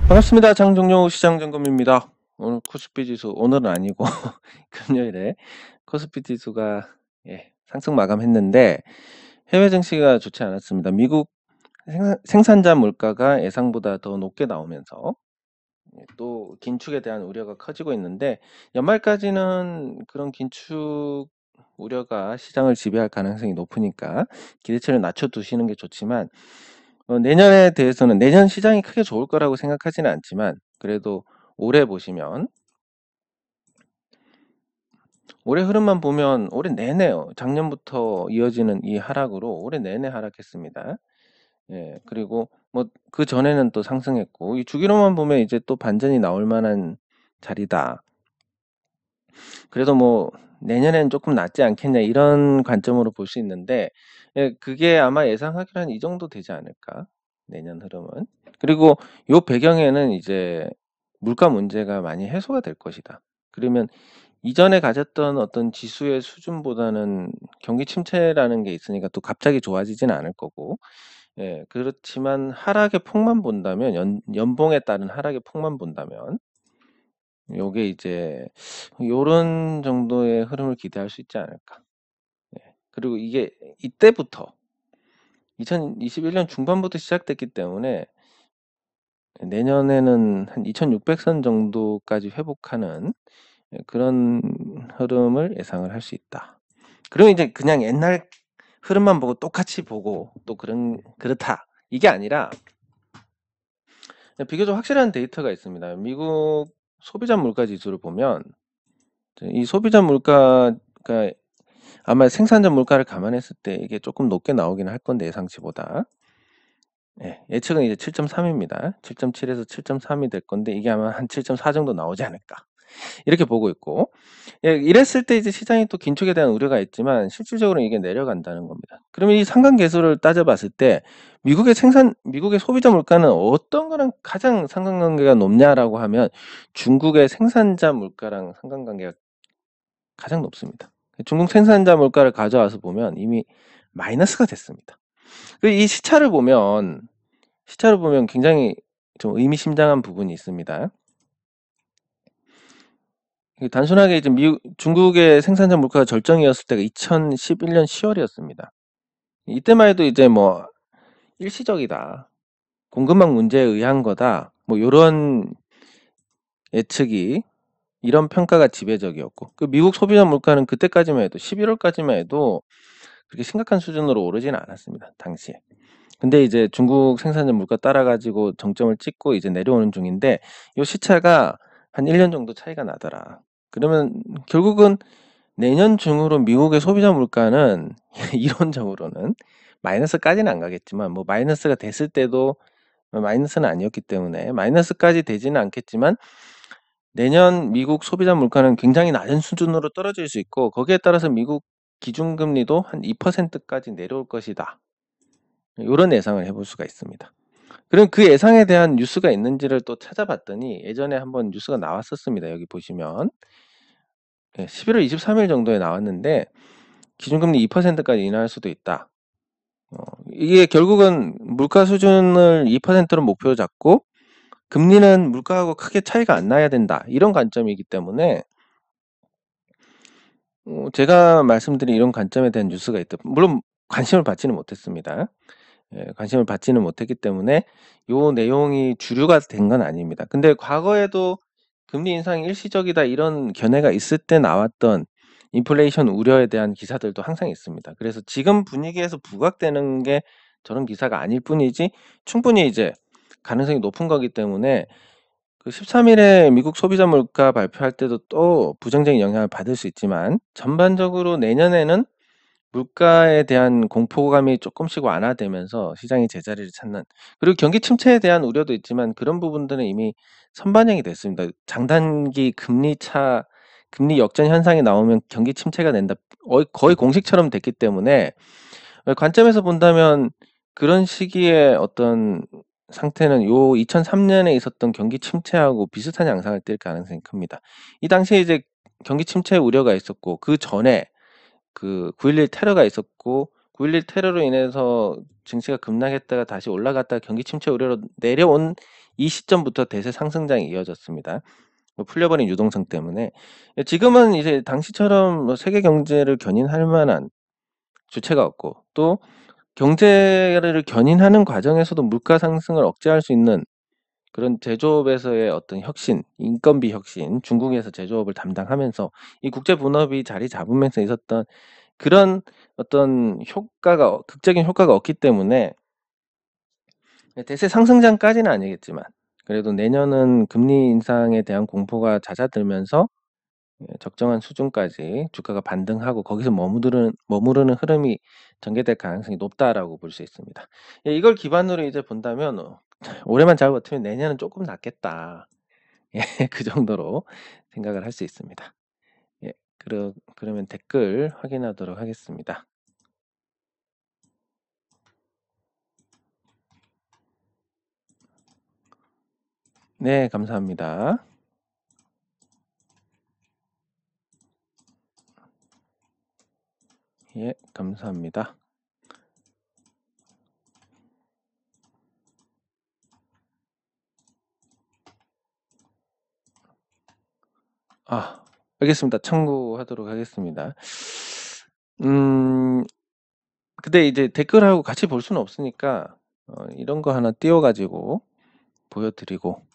반갑습니다. 장종료 시장점검입니다. 오늘 코스피 지수 오늘은 아니고 금요일에 코스피 지수가 상승 마감했는데 해외 증시가 좋지 않았습니다. 미국 생산자 물가가 예상보다 더 높게 나오면서 또 긴축에 대한 우려가 커지고 있는데 연말까지는 그런 긴축 우려가 시장을 지배할 가능성이 높으니까 기대치를 낮춰두시는 게 좋지만 내년에 대해서는 내년 시장이 크게 좋을 거라고 생각하지는 않지만 그래도 올해 보시면 올해 흐름만 보면 올해 내내요. 작년부터 이어지는 이 하락으로 올해 내내 하락했습니다. 예, 그리고 뭐 그 전에는 또 상승했고 이 주기로만 보면 이제 또 반전이 나올 만한 자리다. 그래도 뭐 내년엔 조금 낫지 않겠냐 이런 관점으로 볼 수 있는데 그게 아마 예상하기로 한 이 정도 되지 않을까 내년 흐름은. 그리고 요 배경에는 이제 물가 문제가 많이 해소가 될 것이다. 그러면 이전에 가졌던 어떤 지수의 수준보다는 경기 침체라는 게 있으니까 또 갑자기 좋아지지는 않을 거고 그렇지만 하락의 폭만 본다면 연봉에 따른 하락의 폭만 본다면 요게 이제 요런 정도의 흐름을 기대할 수 있지 않을까. 그리고 이게 이때부터 2021년 중반부터 시작됐기 때문에 내년에는 한 2,600선 정도까지 회복하는 그런 흐름을 예상을 할 수 있다. 그러면 이제 그냥 옛날 흐름만 보고 똑같이 보고 또 그렇다. 이게 아니라 비교적 확실한 데이터가 있습니다. 미국 소비자 물가 지수를 보면 이 소비자 물가가 아마 생산자 물가를 감안했을 때 이게 조금 높게 나오긴 할 건데 예상치보다. 예측은 이제 7.3입니다. 7.7에서 7.3이 될 건데 이게 아마 한 7.4 정도 나오지 않을까. 이렇게 보고 있고. 이랬을 때 이제 시장이 또 긴축에 대한 우려가 있지만 실질적으로 이게 내려간다는 겁니다. 그러면 이 상관계수를 따져봤을 때 미국의 소비자 물가는 어떤 거랑 가장 상관관계가 높냐라고 하면 중국의 생산자 물가랑 상관관계가 가장 높습니다. 중국 생산자 물가를 가져와서 보면 이미 마이너스가 됐습니다. 이 시차를 보면 굉장히 좀 의미심장한 부분이 있습니다. 단순하게 이제 중국의 생산자 물가가 절정이었을 때가 2011년 10월이었습니다. 이때만 해도 이제 뭐 일시적이다. 공급망 문제에 의한 거다. 뭐 요런 예측이 이런 평가가 지배적이었고 미국 소비자 물가는 그때까지만 해도 11월까지만 해도 그렇게 심각한 수준으로 오르지는 않았습니다. 당시에. 근데 이제 중국 생산자 물가 따라가지고 정점을 찍고 이제 내려오는 중인데 요 시차가 한 1년 정도 차이가 나더라. 그러면 결국은 내년 중으로 미국의 소비자 물가는 이론적으로는 마이너스까지는 안 가겠지만 뭐 마이너스가 됐을 때도 마이너스는 아니었기 때문에 마이너스까지 되지는 않겠지만 내년 미국 소비자 물가는 굉장히 낮은 수준으로 떨어질 수 있고 거기에 따라서 미국 기준금리도 한 2%까지 내려올 것이다. 이런 예상을 해볼 수가 있습니다. 그럼 그 예상에 대한 뉴스가 있는지를 또 찾아봤더니 예전에 한번 뉴스가 나왔었습니다. 여기 보시면 11월 23일 정도에 나왔는데 기준금리 2%까지 인하할 수도 있다. 이게 결국은 물가 수준을 2%로 목표로 잡고 금리는 물가하고 크게 차이가 안 나야 된다. 이런 관점이기 때문에 제가 말씀드린 이런 관점에 대한 뉴스가 있다. 물론 관심을 받지는 못했습니다. 관심을 받지는 못했기 때문에 요 내용이 주류가 된 건 아닙니다. 근데 과거에도 금리 인상이 일시적이다 이런 견해가 있을 때 나왔던 인플레이션 우려에 대한 기사들도 항상 있습니다. 그래서 지금 분위기에서 부각되는 게 저런 기사가 아닐 뿐이지 충분히 이제 가능성이 높은 거기 때문에 그 13일에 미국 소비자 물가 발표할 때도 또 부정적인 영향을 받을 수 있지만 전반적으로 내년에는 물가에 대한 공포감이 조금씩 완화되면서 시장이 제자리를 찾는 그리고 경기 침체에 대한 우려도 있지만 그런 부분들은 이미 선반영이 됐습니다. 장단기 금리 역전 현상이 나오면 경기 침체가 된다. 거의 공식처럼 됐기 때문에 관점에서 본다면 그런 시기에 어떤 상태는 요 2003년에 있었던 경기 침체하고 비슷한 양상을 띌 가능성이 큽니다. 이 당시에 이제 경기 침체 우려가 있었고 그 전에 그 9.11 테러가 있었고 9.11 테러로 인해서 증시가 급락했다가 다시 올라갔다가 경기 침체 우려로 내려온 이 시점부터 대세 상승장이 이어졌습니다. 풀려버린 유동성 때문에. 지금은 이제 당시처럼 세계 경제를 견인할 만한 주체가 없고, 또 경제를 견인하는 과정에서도 물가 상승을 억제할 수 있는 그런 제조업에서의 어떤 혁신, 인건비 혁신, 중국에서 제조업을 담당하면서 이 국제 분업이 자리 잡으면서 있었던 그런 어떤 효과가, 극적인 효과가 없기 때문에 대세 상승장까지는 아니겠지만 그래도 내년은 금리 인상에 대한 공포가 잦아들면서 적정한 수준까지 주가가 반등하고 거기서 머무르는 흐름이 전개될 가능성이 높다라고 볼 수 있습니다. 이걸 기반으로 이제 본다면 올해만 잘 버티면 내년은 조금 낫겠다. 그 정도로 생각을 할 수 있습니다. 예, 그러면 댓글 확인하도록 하겠습니다. 네, 감사합니다. 예, 감사합니다. 알겠습니다. 참고하도록 하겠습니다. 근데 이제 댓글하고 같이 볼 수는 없으니까 이런 거 하나 띄워 가지고 보여드리고,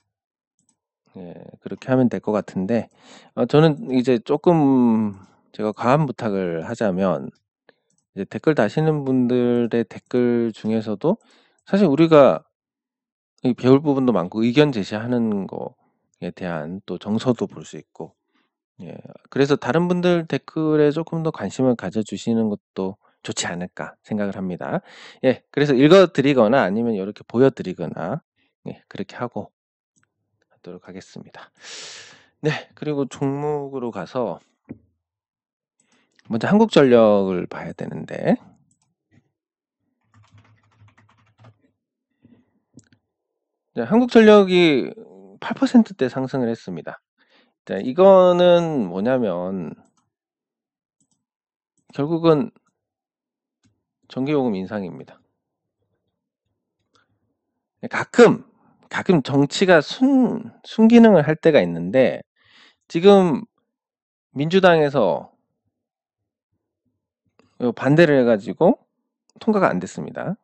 예, 그렇게 하면 될 것 같은데, 저는 이제 조금 제가 과한 부탁을 하자면, 이제 댓글 다시는 분들의 댓글 중에서도 사실 우리가 배울 부분도 많고 의견 제시하는 거에 대한 또 정서도 볼 수 있고, 예, 그래서 다른 분들 댓글에 조금 더 관심을 가져주시는 것도 좋지 않을까 생각을 합니다. 예, 그래서 읽어드리거나 아니면 이렇게 보여드리거나, 예, 그렇게 하고 하도록 하겠습니다. 네, 그리고 종목으로 가서 먼저 한국전력을 봐야 되는데, 한국전력이 8%대 상승을 했습니다. 자, 이거는 뭐냐면 결국은 전기요금 인상입니다. 가끔 정치가 순기능을 할 때가 있는데, 지금 민주당에서 반대를 해가지고 통과가 안 됐습니다.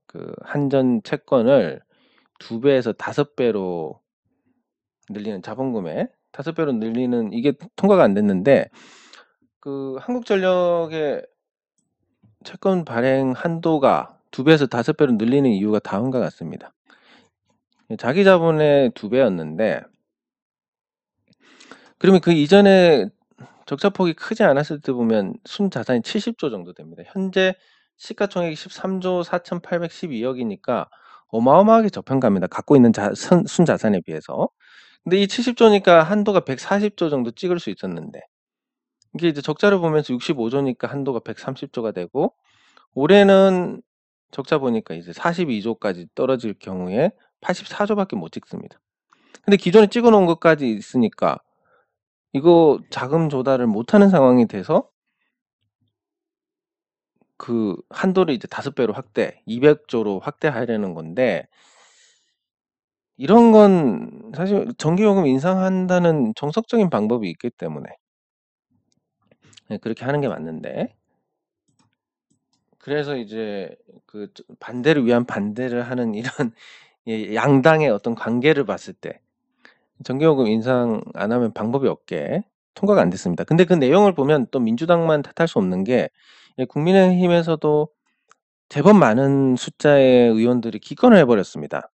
그 한전 채권을 2배에서 5배로 늘리는 자본금에 5배로 늘리는, 이게 통과가 안 됐는데, 그 한국전력의 채권 발행 한도가 2배에서 5배로 늘리는 이유가 다음과 같습니다. 자기 자본의 2배였는데, 그러면 그 이전에 적자폭이 크지 않았을 때 보면 순자산이 70조 정도 됩니다. 현재 시가총액이 13조 4,812억이니까 어마어마하게 저평가입니다. 갖고 있는 순자산에 비해서. 근데 이 70조니까 한도가 140조 정도 찍을 수 있었는데, 이게 이제 적자를 보면서 65조니까 한도가 130조가 되고, 올해는 적자 보니까 이제 42조까지 떨어질 경우에 84조밖에 못 찍습니다. 근데 기존에 찍어 놓은 것까지 있으니까 이거 자금 조달을 못하는 상황이 돼서 그 한도를 이제 5배로 확대, 200조로 확대하려는 건데, 이런 건 사실 전기요금 인상한다는 정석적인 방법이 있기 때문에 그렇게 하는 게 맞는데, 그래서 이제 그 반대를 위한 반대를 하는 이런 양당의 어떤 관계를 봤을 때 전기요금 인상 안 하면 방법이 없게 통과가 안 됐습니다. 근데 그 내용을 보면 또 민주당만 탓할 수 없는 게, 국민의힘에서도 제법 많은 숫자의 의원들이 기권을 해버렸습니다.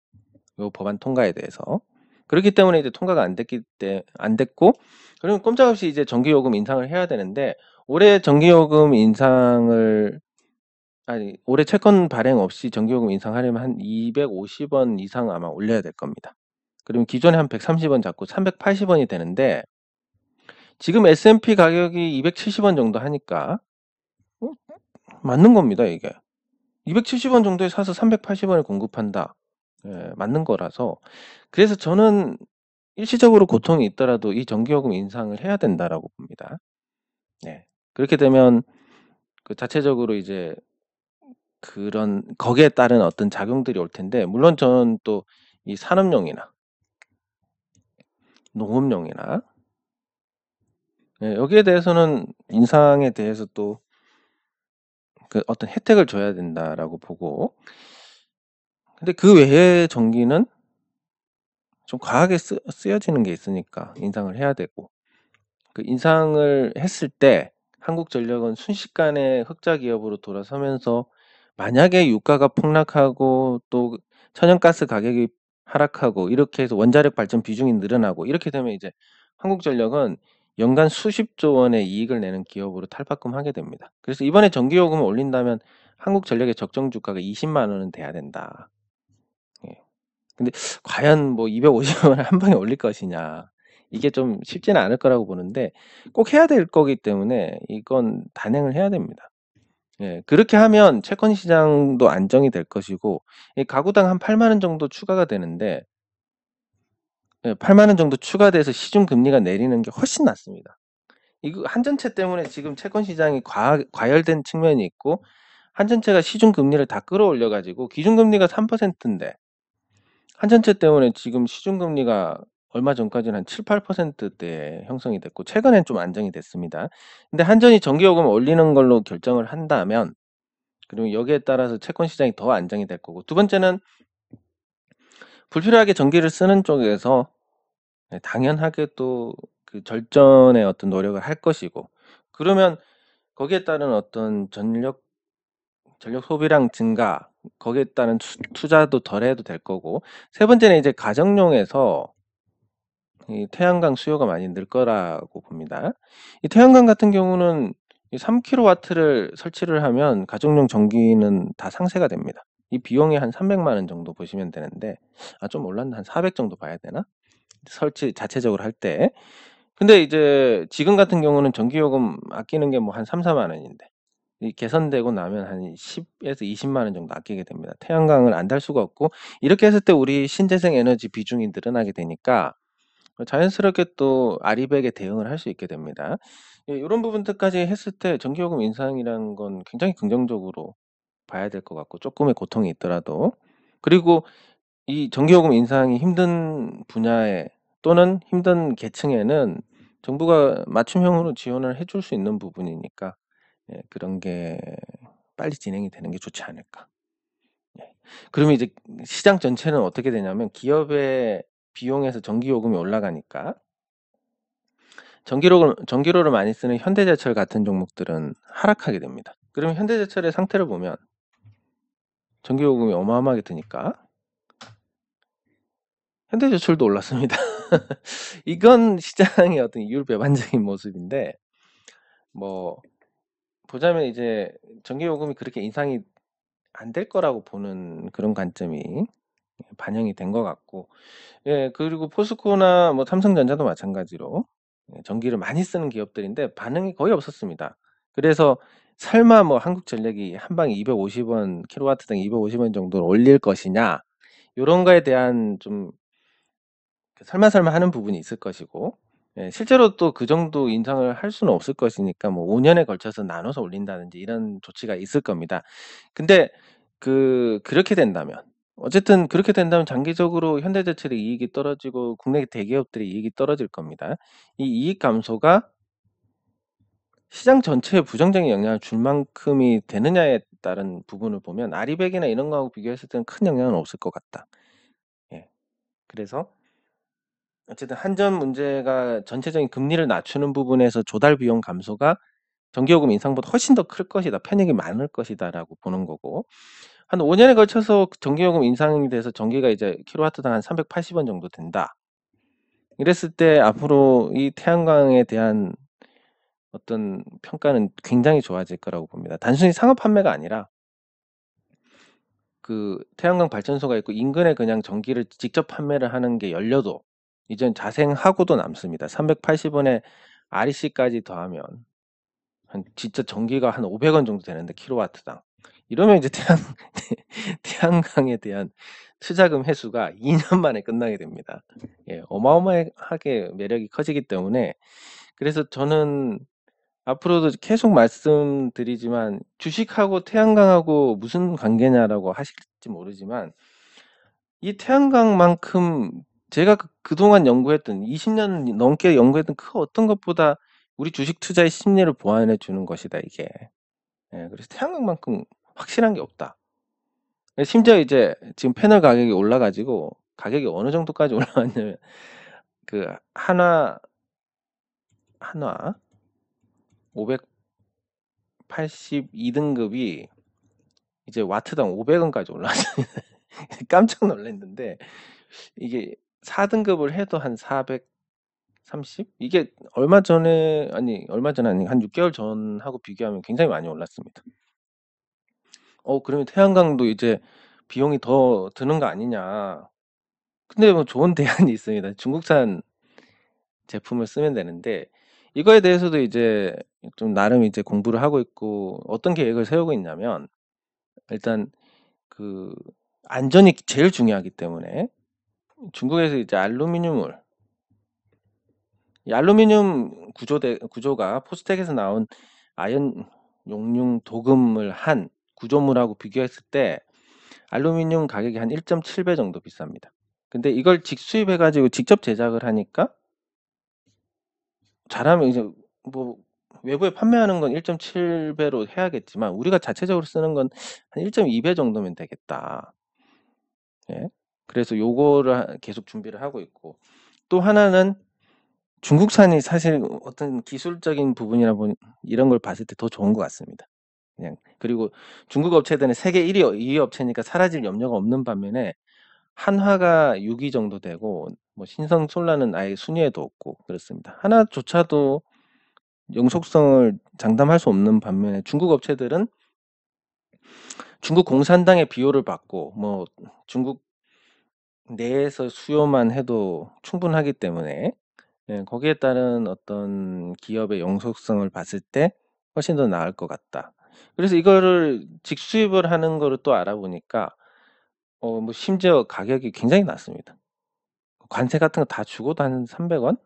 이 법안 통과에 대해서. 그렇기 때문에 이제 통과가 안 됐고, 그러면 꼼짝없이 이제 전기요금 인상을 해야 되는데, 올해 전기요금 인상을, 아니, 올해 채권 발행 없이 전기요금 인상하려면 한 250원 이상 아마 올려야 될 겁니다. 그러면 기존에 한 130원 잡고 380원이 되는데, 지금 S&P 가격이 270원 정도 하니까 맞는 겁니다, 이게. 270원 정도에 사서 380원에 공급한다. 예, 맞는 거라서. 그래서 저는 일시적으로 고통이 있더라도 이 전기요금 인상을 해야 된다라고 봅니다. 네. 그렇게 되면 그 자체적으로 이제 그런 거기에 따른 어떤 작용들이 올 텐데, 물론 저는 또 이 산업용이나 농업용이나 여기에 대해서는 인상에 대해서 또 그 어떤 혜택을 줘야 된다라고 보고, 근데 그 외의 전기는 좀 과하게 쓰여지는 게 있으니까 인상을 해야 되고, 그 인상을 했을 때 한국전력은 순식간에 흑자 기업으로 돌아서면서 만약에 유가가 폭락하고 또 천연가스 가격이 하락하고 이렇게 해서 원자력 발전 비중이 늘어나고 이렇게 되면 이제 한국전력은 연간 수십조 원의 이익을 내는 기업으로 탈바꿈하게 됩니다. 그래서 이번에 전기요금을 올린다면 한국전력의 적정 주가가 20만 원은 돼야 된다. 예. 근데 과연 뭐 250원을 한 방에 올릴 것이냐, 이게 좀 쉽지는 않을 거라고 보는데 꼭 해야 될 거기 때문에 이건 단행을 해야 됩니다. 예, 그렇게 하면 채권 시장도 안정이 될 것이고, 이 가구당 한 8만 원 정도 추가가 되는데, 예, 8만 원 정도 추가돼서 시중 금리가 내리는 게 훨씬 낫습니다. 이거 한전채 때문에 지금 채권 시장이 과열된 측면이 있고, 한전채가 시중 금리를 다 끌어올려 가지고 기준 금리가 3%인데 한전채 때문에 지금 시중금리가 얼마 전까지는 한 7~8%대에 형성이 됐고 최근엔 좀 안정이 됐습니다. 근데 한전이 전기요금을 올리는 걸로 결정을 한다면, 그리고 여기에 따라서 채권 시장이 더 안정이 될 거고, 두 번째는 불필요하게 전기를 쓰는 쪽에서 당연하게 또 그 절전의 어떤 노력을 할 것이고, 그러면 거기에 따른 어떤 전력 소비량 증가, 거기에 따른 투자도 덜 해도 될 거고, 세 번째는 이제 가정용에서 이 태양광 수요가 많이 늘 거라고 봅니다. 이 태양광 같은 경우는 이 3kW를 설치를 하면 가정용 전기는 다 상쇄가 됩니다. 이 비용이 한 300만 원 정도 보시면 되는데, 좀 올랐나? 한 400 정도 봐야 되나? 설치 자체적으로 할 때. 근데 이제 지금 같은 경우는 전기요금 아끼는 게 뭐 한 3~4만 원인데 이 개선되고 나면 한 10에서 20만 원 정도 아끼게 됩니다. 태양광을 안 달 수가 없고, 이렇게 했을 때 우리 신재생 에너지 비중이 늘어나게 되니까 자연스럽게 또 아리백에 대응을 할 수 있게 됩니다. 예, 요런 부분들까지 했을 때 전기요금 인상이라는 건 굉장히 긍정적으로 봐야 될 것 같고, 쪼끔의 고통이 있더라도. 그리고 이 전기요금 인상이 힘든 분야에 또는 힘든 계층에는 정부가 맞춤형으로 지원을 해줄 수 있는 부분이니까, 예, 그런 게 빨리 진행이 되는 게 좋지 않을까. 예. 그러면 이제 시장 전체는 어떻게 되냐면, 기업의 비용에서 전기요금이 올라가니까 전기료를 많이 쓰는 현대제철 같은 종목들은 하락하게 됩니다. 그러면 현대제철의 상태를 보면 전기요금이 어마어마하게 드니까 현대제철도 올랐습니다. 이건 시장의 어떤 이율배반적인 모습인데, 뭐 보자면 이제 전기요금이 그렇게 인상이 안 될 거라고 보는 그런 관점이 반영이 된 것 같고, 예, 그리고 포스코나 뭐 삼성전자도 마찬가지로 전기를 많이 쓰는 기업들인데 반응이 거의 없었습니다. 그래서 설마 뭐 한국전력이 한 방에 250원, 킬로와트당 250원 정도를 올릴 것이냐, 요런 거에 대한 좀 설마 하는 부분이 있을 것이고, 예, 실제로 또 그 정도 인상을 할 수는 없을 것이니까 뭐 5년에 걸쳐서 나눠서 올린다든지 이런 조치가 있을 겁니다. 근데 그렇게 된다면, 어쨌든 그렇게 된다면 장기적으로 현대제철의 이익이 떨어지고 국내 대기업들의 이익이 떨어질 겁니다. 이 이익 감소가 시장 전체에 부정적인 영향을 줄 만큼이 되느냐에 따른 부분을 보면 아리백이나 이런 거하고 비교했을 때는 큰 영향은 없을 것 같다. 예. 그래서 어쨌든 한전 문제가 전체적인 금리를 낮추는 부분에서 조달 비용 감소가 전기요금 인상보다 훨씬 더 클 것이다, 편익이 많을 것이다라고 보는 거고, 한 5년에 걸쳐서 전기요금 인상이 돼서 전기가 이제 킬로와트당 한 380원 정도 된다. 이랬을 때 앞으로 이 태양광에 대한 어떤 평가는 굉장히 좋아질 거라고 봅니다. 단순히 상업 판매가 아니라 그 태양광 발전소가 있고 인근에 그냥 전기를 직접 판매를 하는 게 열려도 이젠 자생하고도 남습니다. 380원에 REC까지 더하면 한 진짜 전기가 한 500원 정도 되는데 킬로와트당. 이러면 이제 태양광에 대한 투자금 회수가 2년 만에 끝나게 됩니다. 예, 어마어마하게 매력이 커지기 때문에, 그래서 저는 앞으로도 계속 말씀드리지만 주식하고 태양광하고 무슨 관계냐라고 하실지 모르지만 이 태양광만큼 제가 그동안 연구했던 20년 넘게 연구했던 그 어떤 것보다 우리 주식 투자의 심리를 보완해 주는 것이다 이게. 예, 그래서 태양광만큼 확실한 게 없다. 심지어 이제 지금 패널 가격이 올라가지고 가격이 어느 정도까지 올라왔냐면 그 한화 582등급이 이제 와트당 500원까지 올라왔어요. 깜짝 놀랐는데 이게 4등급을 해도 한 430? 이게 얼마 전에 아니 한 6개월 전하고 비교하면 굉장히 많이 올랐습니다. 그러면 태양광도 이제 비용이 더 드는 거 아니냐. 근데 뭐 좋은 대안이 있습니다. 중국산 제품을 쓰면 되는데 이거에 대해서도 이제 좀 나름 이제 공부를 하고 있고 어떤 계획을 세우고 있냐면 일단 그 안전이 제일 중요하기 때문에 중국에서 이제 이 알루미늄 구조가 포스텍에서 나온 아연 용융 도금을 한 구조물하고 비교했을 때 알루미늄 가격이 한 1.7배 정도 비쌉니다. 근데 이걸 직수입해 가지고 직접 제작을 하니까 잘하면 이제 뭐 외부에 판매하는 건 1.7배로 해야겠지만 우리가 자체적으로 쓰는 건 한 1.2배 정도면 되겠다. 예. 그래서 요거를 계속 준비를 하고 있고 또 하나는 중국산이 사실 어떤 기술적인 부분이나 이런 걸 봤을 때 더 좋은 것 같습니다. 그냥 그리고 중국 업체들은 세계 1위, 2위 업체니까 사라질 염려가 없는 반면에 한화가 6위 정도 되고 뭐 신성솔라는 아예 순위에도 없고 그렇습니다. 하나조차도 영속성을 장담할 수 없는 반면에 중국 업체들은 중국 공산당의 비호를 받고 뭐 중국 내에서 수요만 해도 충분하기 때문에 예, 거기에 따른 어떤 기업의 영속성을 봤을 때 훨씬 더 나을 것 같다. 그래서 이거를 직수입을 하는 거를 또 알아보니까 뭐 심지어 가격이 굉장히 낮습니다. 관세 같은 거 다 주고도 한 300원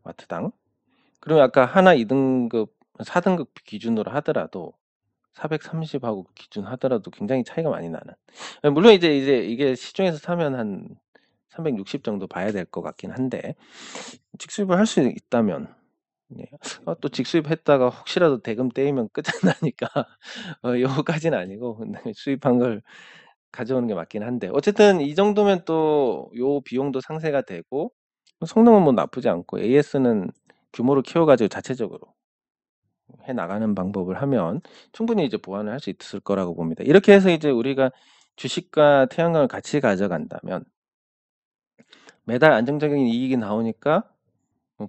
와트당. 그리고 아까 하나 2등급, 4등급 기준으로 하더라도 430하고 기준하더라도 굉장히 차이가 많이 나는. 물론 이제 이게 시중에서 사면 한 360 정도 봐야 될 것 같긴 한데 직수입을 할 수 있다면 예. 또 직수입했다가 혹시라도 대금 떼이면 끝장나니까 요거까지는 아니고 수입한 걸 가져오는 게 맞긴 한데 어쨌든 이 정도면 또 요 비용도 상쇄가 되고 성능은 뭐 나쁘지 않고 AS는 규모를 키워가지고 자체적으로 해 나가는 방법을 하면 충분히 이제 보완을 할 수 있을 거라고 봅니다. 이렇게 해서 이제 우리가 주식과 태양광을 같이 가져간다면 매달 안정적인 이익이 나오니까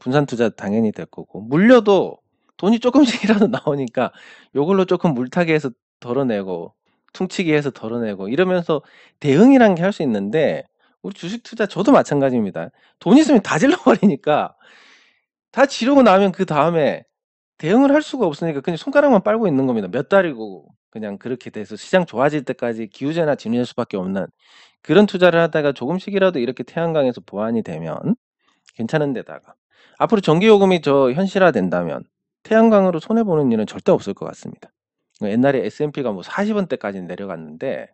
분산 투자 당연히 될 거고 물려도 돈이 조금씩이라도 나오니까 요걸로 조금 물타기 해서 덜어내고 퉁치기 해서 덜어내고 이러면서 대응이란 게 할 수 있는데 우리 주식 투자 저도 마찬가지입니다. 돈 있으면 다 질러버리니까 다 지르고 나면 그 다음에 대응을 할 수가 없으니까 그냥 손가락만 빨고 있는 겁니다. 몇 달이고 그냥 그렇게 돼서 시장 좋아질 때까지 기우제나 지낼 수밖에 없는 그런 투자를 하다가 조금씩이라도 이렇게 태양광에서 보완이 되면 괜찮은 데다가 앞으로 전기요금이 현실화된다면 태양광으로 손해보는 일은 절대 없을 것 같습니다. 옛날에 S&P가 뭐 40원대까지 내려갔는데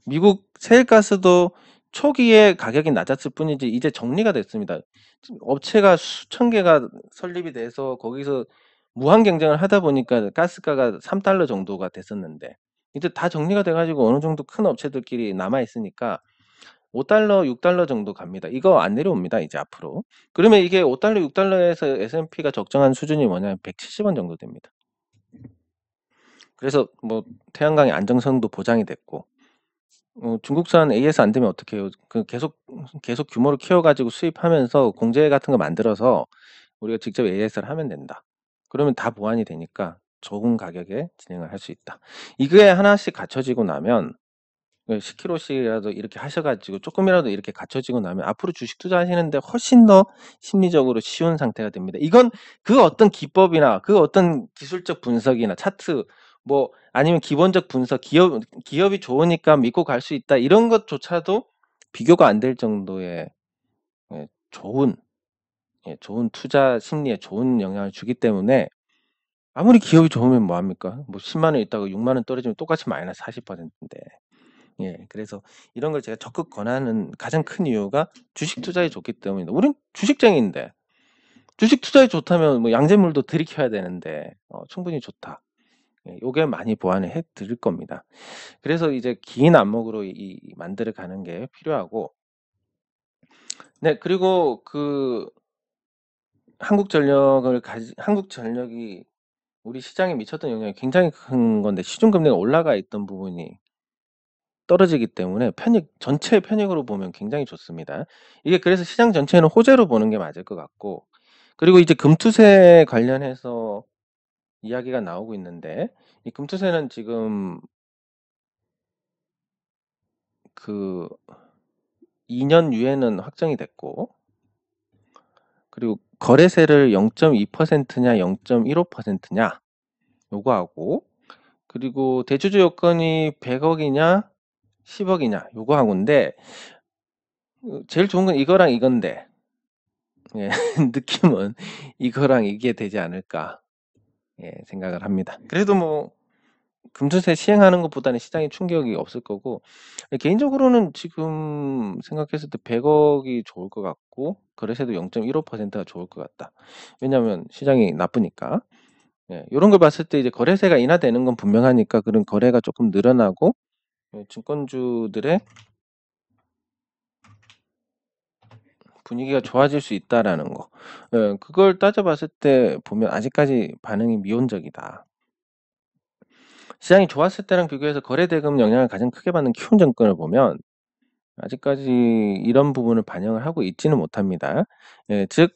미국 세일가스도 초기에 가격이 낮았을 뿐이지 이제 정리가 됐습니다. 업체가 수천 개가 설립이 돼서 거기서 무한 경쟁을 하다 보니까 가스가가 3달러 정도가 됐었는데 이제 다 정리가 돼가지고 어느 정도 큰 업체들끼리 남아 있으니까 5달러, 6달러 정도 갑니다. 이거 안 내려옵니다, 이제 앞으로. 그러면 이게 5달러, 6달러에서 S&P가 적정한 수준이 뭐냐면 170원 정도 됩니다. 그래서 뭐 태양광의 안정성도 보장이 됐고 중국산 AS 안 되면 어떻게 해요? 계속 규모를 키워가지고 수입하면서 공제 같은 거 만들어서 우리가 직접 AS를 하면 된다. 그러면 다 보완이 되니까 적은 가격에 진행을 할 수 있다. 이게 하나씩 갖춰지고 나면 10kg씩이라도 이렇게 하셔가지고 조금이라도 이렇게 갖춰지고 나면 앞으로 주식 투자하시는데 훨씬 더 심리적으로 쉬운 상태가 됩니다. 이건 그 어떤 기법이나 그 어떤 기술적 분석이나 차트 뭐 아니면 기본적 분석 기업이 좋으니까 믿고 갈 수 있다 이런 것조차도 비교가 안 될 정도의 좋은 좋은 투자 심리에 좋은 영향을 주기 때문에 아무리 기업이 좋으면 뭐합니까? 뭐 10만 원 있다가 6만 원 떨어지면 똑같이 마이너스 40%인데 예. 그래서 이런 걸 제가 적극 권하는 가장 큰 이유가 주식 투자에 좋기 때문입니다. 우린 주식쟁이인데 주식 투자에 좋다면 뭐 양재물도 들이켜야 되는데 충분히 좋다. 예, 요게 많이 보완을 해 드릴 겁니다. 그래서 이제 긴 안목으로 만들어 가는 게 필요하고, 네, 그리고 한국전력이 우리 시장에 미쳤던 영향이 굉장히 큰 건데, 시중 금리가 올라가 있던 부분이 떨어지기 때문에 전체 편익으로 보면 굉장히 좋습니다. 이게 그래서 시장 전체는 호재로 보는 게 맞을 것 같고, 그리고 이제 금투세 관련해서 이야기가 나오고 있는데, 이 금투세는 지금 그 2년 유예는 확정이 됐고, 그리고 거래세를 0.2%냐 0.15%냐 요거 하고, 그리고 대주주 요건이 100억이냐 10억이냐 요거 하고인데, 제일 좋은 건 이거랑 이건데, 예, 느낌은 이거랑 이게 되지 않을까, 예, 생각을 합니다. 그래도 뭐 금투세 시행하는 것보다는 시장에 충격이 없을 거고, 개인적으로는 지금 생각했을 때 100억이 좋을 것 같고, 거래세도 0.15%가 좋을 것 같다. 왜냐하면 시장이 나쁘니까. 예, 요런 걸 봤을 때 이제 거래세가 인하되는 건 분명하니까 그런 거래가 조금 늘어나고, 증권주들의 분위기가 좋아질 수 있다라는 거. 예, 그걸 따져봤을 때 보면 아직까지 반응이 미온적이다. 시장이 좋았을 때랑 비교해서 거래대금 영향을 가장 크게 받는 키움증권을 보면 아직까지 이런 부분을 반영을 하고 있지는 못합니다. 예, 즉,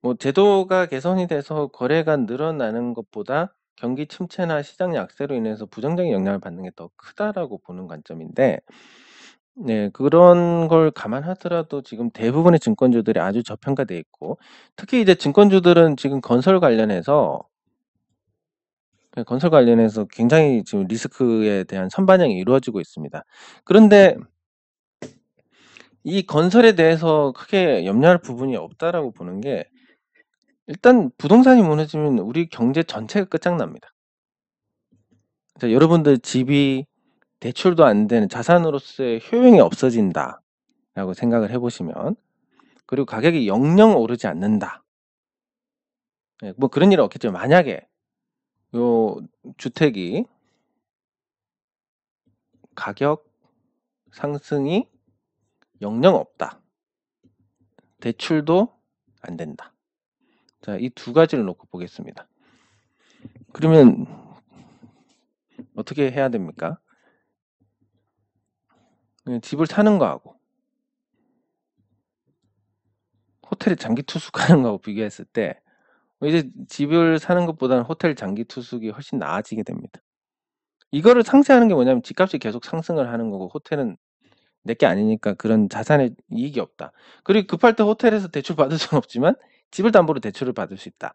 뭐 제도가 개선이 돼서 거래가 늘어나는 것보다 경기 침체나 시장 약세로 인해서 부정적인 영향을 받는 게 더 크다라고 보는 관점인데, 네, 그런 걸 감안하더라도 지금 대부분의 증권주들이 아주 저평가돼 있고, 특히 이제 증권주들은 지금 건설 관련해서 굉장히 지금 리스크에 대한 선반영이 이루어지고 있습니다. 그런데 이 건설에 대해서 크게 염려할 부분이 없다라고 보는 게, 일단 부동산이 무너지면 우리 경제 전체가 끝장납니다. 자, 여러분들 집이 대출도 안 되는 자산으로서의 효용이 없어진다라고 생각을 해보시면, 그리고 가격이 영영 오르지 않는다. 예, 뭐 그런 일은 없겠지만, 만약에 요 주택이 가격 상승이 영영 없다. 대출도 안 된다. 자, 이 두 가지를 놓고 보겠습니다. 그러면 어떻게 해야 됩니까? 집을 사는 거하고 호텔에 장기 투숙하는 거하고 비교했을 때, 이제 집을 사는 것보다는 호텔 장기 투숙이 훨씬 나아지게 됩니다. 이거를 상쇄하는 게 뭐냐면, 집값이 계속 상승을 하는 거고 호텔은 내 게 아니니까 그런 자산에 이익이 없다. 그리고 급할 때 호텔에서 대출 받을 수는 없지만 집을 담보로 대출을 받을 수 있다.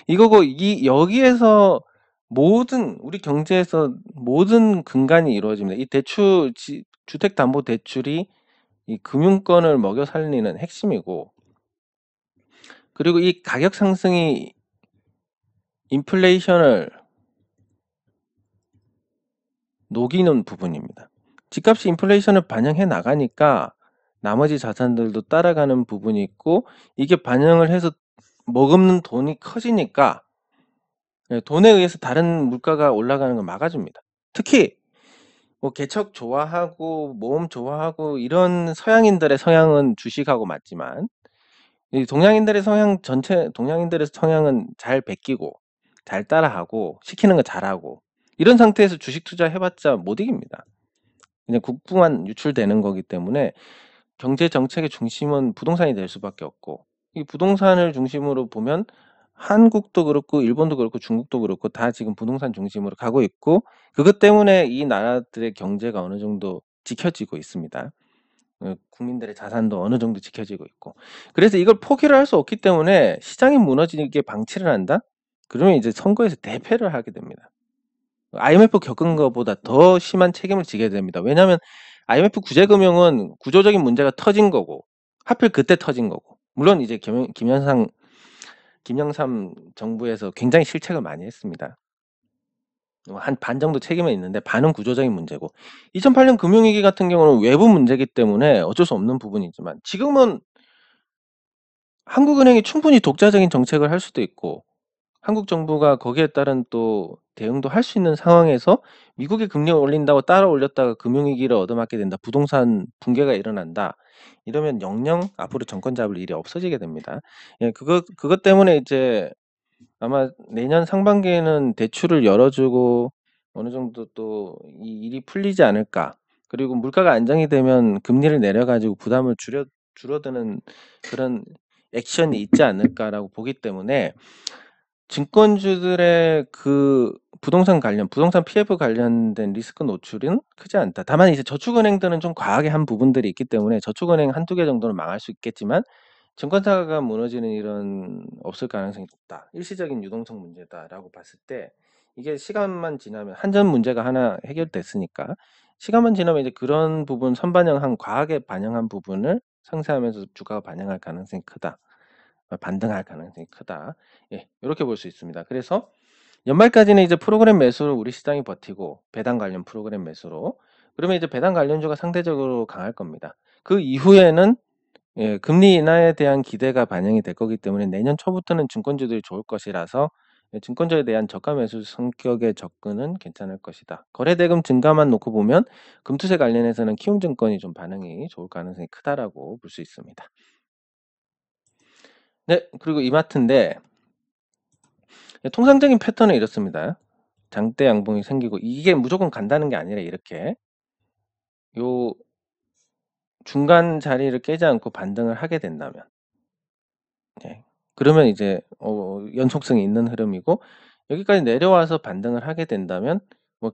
이거고, 여기에서 우리 경제에서 모든 근간이 이루어집니다. 이 주택담보대출이 이 금융권을 먹여 살리는 핵심이고, 그리고 이 가격 상승이 인플레이션을 녹이는 부분입니다. 집값이 인플레이션을 반영해 나가니까 나머지 자산들도 따라가는 부분이 있고, 이게 반영을 해서 머금는 돈이 커지니까 돈에 의해서 다른 물가가 올라가는 걸 막아줍니다. 특히 뭐 개척 좋아하고 모험 좋아하고 이런 서양인들의 성향은 주식하고 맞지만, 이 동양인들의 성향은 잘 베끼고 잘 따라하고 시키는 거 잘하고, 이런 상태에서 주식 투자 해봤자 못 이깁니다. 그냥 국부만 유출되는 거기 때문에 경제 정책의 중심은 부동산이 될 수밖에 없고, 이 부동산을 중심으로 보면 한국도 그렇고 일본도 그렇고 중국도 그렇고 다 지금 부동산 중심으로 가고 있고, 그것 때문에 이 나라들의 경제가 어느 정도 지켜지고 있습니다. 국민들의 자산도 어느 정도 지켜지고 있고, 그래서 이걸 포기를 할 수 없기 때문에 시장이 무너지게 방치를 한다? 그러면 이제 선거에서 대패를 하게 됩니다. IMF 겪은 것보다 더 심한 책임을 지게 됩니다. 왜냐하면 IMF 구제금융은 구조적인 문제가 터진 거고, 하필 그때 터진 거고, 물론 이제 김영삼 정부에서 굉장히 실책을 많이 했습니다. 한 반 정도 책임은 있는데 반은 구조적인 문제고 2008년 금융위기 같은 경우는 외부 문제이기 때문에 어쩔 수 없는 부분이지만 지금은 한국은행이 충분히 독자적인 정책을 할 수도 있고 한국 정부가 거기에 따른 또 대응도 할 수 있는 상황에서 미국이 금리 올린다고 따라 올렸다가 금융위기를 얻어맞게 된다. 부동산 붕괴가 일어난다. 이러면 영영 앞으로 정권 잡을 일이 없어지게 됩니다. 예, 그것 때문에 이제 아마 내년 상반기에는 대출을 열어주고 어느 정도 또 이 일이 풀리지 않을까. 그리고 물가가 안정이 되면 금리를 내려가지고 부담을 줄어드는 그런 액션이 있지 않을까라고 보기 때문에 증권주들의 그 부동산 PF 관련된 리스크 노출은 크지 않다. 다만 이제 저축은행들은 좀 과하게 한 부분들이 있기 때문에 저축은행 한두 개 정도는 망할 수 있겠지만 증권사가 무너지는 일은 없을 가능성이 높다. 일시적인 유동성 문제다라고 봤을 때 이게 시간만 지나면 한전 문제가 하나 해결됐으니까 시간만 지나면 이제 그런 부분 과하게 반영한 부분을 상쇄하면서 주가가 반영할 가능성이 크다. 반등할 가능성이 크다. 예, 이렇게 볼 수 있습니다. 그래서 연말까지는 이제 프로그램 매수로 우리 시장이 버티고 배당 관련 프로그램 매수로 그러면 이제 배당 관련주가 상대적으로 강할 겁니다. 그 이후에는 예, 금리 인하에 대한 기대가 반영이 될 거기 때문에 내년 초부터는 증권주들이 좋을 것이라서 예, 증권주에 대한 저가 매수 성격의 접근은 괜찮을 것이다. 거래대금 증가만 놓고 보면 금투세 관련해서는 키움증권이 좀 반응이 좋을 가능성이 크다라고 볼 수 있습니다. 네, 그리고 이마트인데 예, 통상적인 패턴은 이렇습니다. 장대 양봉이 생기고 이게 무조건 간다는 게 아니라 이렇게 요 중간 자리를 깨지 않고 반등을 하게 된다면 예. 그러면 이제 연속성이 있는 흐름이고 여기까지 내려와서 반등을 하게 된다면 뭐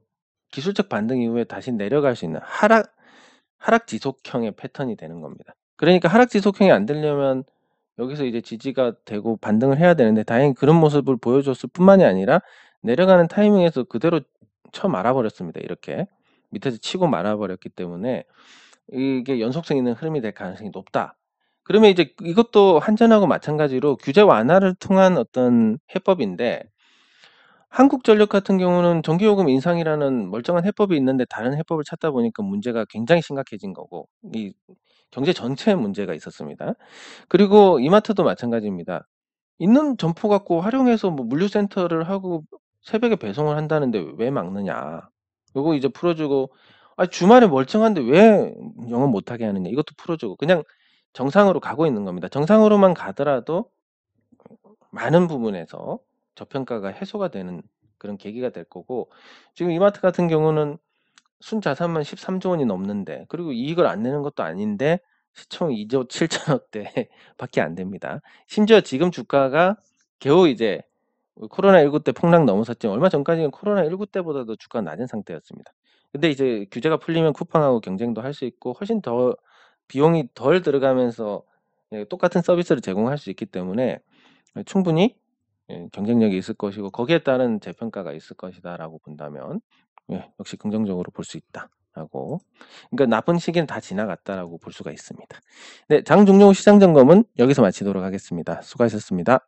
기술적 반등 이후에 다시 내려갈 수 있는 하락 지속형의 패턴이 되는 겁니다. 그러니까 하락 지속형이 안 되려면 여기서 이제 지지가 되고 반등을 해야 되는데 다행히 그런 모습을 보여줬을 뿐만이 아니라 내려가는 타이밍에서 그대로 쳐 말아버렸습니다. 이렇게 밑에서 치고 말아버렸기 때문에 이게 연속성 있는 흐름이 될 가능성이 높다. 그러면 이제 이것도 한전하고 마찬가지로 규제 완화를 통한 어떤 해법인데 한국전력 같은 경우는 전기요금 인상이라는 멀쩡한 해법이 있는데 다른 해법을 찾다 보니까 문제가 굉장히 심각해진 거고 이 경제 전체에 문제가 있었습니다. 그리고 이마트도 마찬가지입니다. 있는 점포 갖고 활용해서 뭐 물류센터를 하고 새벽에 배송을 한다는데 왜 막느냐. 요거 이제 풀어주고 주말에 멀쩡한데 왜 영업 못하게 하느냐. 이것도 풀어주고 그냥 정상으로 가고 있는 겁니다. 정상으로만 가더라도 많은 부분에서 저평가가 해소가 되는 그런 계기가 될 거고 지금 이마트 같은 경우는 순자산만 13조 원이 넘는데 그리고 이익을 안 내는 것도 아닌데 시총 2조 7천억대 밖에 안 됩니다. 심지어 지금 주가가 겨우 이제 코로나19 때 폭락 넘어섰지만 얼마 전까지는 코로나19 때보다도 주가가 낮은 상태였습니다. 근데 이제 규제가 풀리면 쿠팡하고 경쟁도 할 수 있고 훨씬 더 비용이 덜 들어가면서 예, 똑같은 서비스를 제공할 수 있기 때문에 충분히 예, 경쟁력이 있을 것이고 거기에 따른 재평가가 있을 것이다라고 본다면 예, 역시 긍정적으로 볼 수 있다라고. 그러니까 나쁜 시기는 다 지나갔다라고 볼 수가 있습니다. 네, 장 종료 후 시장 점검은 여기서 마치도록 하겠습니다. 수고하셨습니다.